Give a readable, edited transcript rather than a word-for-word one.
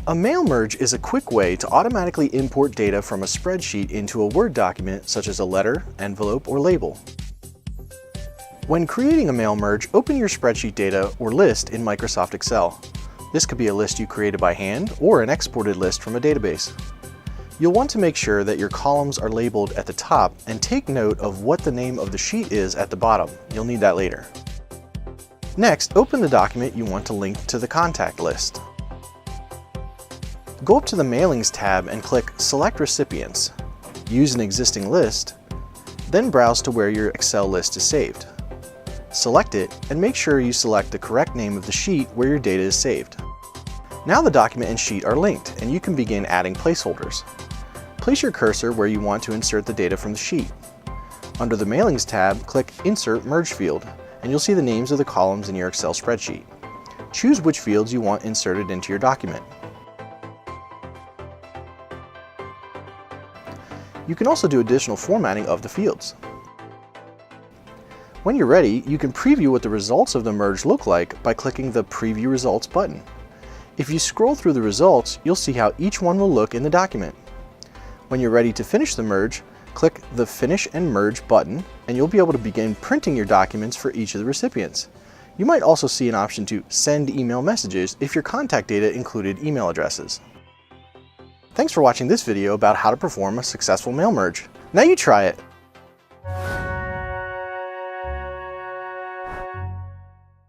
A mail merge is a quick way to automatically import data from a spreadsheet into a Word document such as a letter, envelope, or label. When creating a mail merge, open your spreadsheet data or list in Microsoft Excel. This could be a list you created by hand or an exported list from a database. You'll want to make sure that your columns are labeled at the top and take note of what the name of the sheet is at the bottom. You'll need that later. Next, open the document you want to link to the contact list. Go up to the Mailings tab and click Select Recipients. Use an existing list, then browse to where your Excel list is saved. Select it and make sure you select the correct name of the sheet where your data is saved. Now the document and sheet are linked and you can begin adding placeholders. Place your cursor where you want to insert the data from the sheet. Under the Mailings tab, click Insert Merge Field and you'll see the names of the columns in your Excel spreadsheet. Choose which fields you want inserted into your document. You can also do additional formatting of the fields. When you're ready, you can preview what the results of the merge look like by clicking the Preview Results button. If you scroll through the results, you'll see how each one will look in the document. When you're ready to finish the merge, click the Finish and Merge button and you'll be able to begin printing your documents for each of the recipients. You might also see an option to send email messages if your contact data included email addresses. Thanks for watching this video about how to perform a successful mail merge. Now you try it!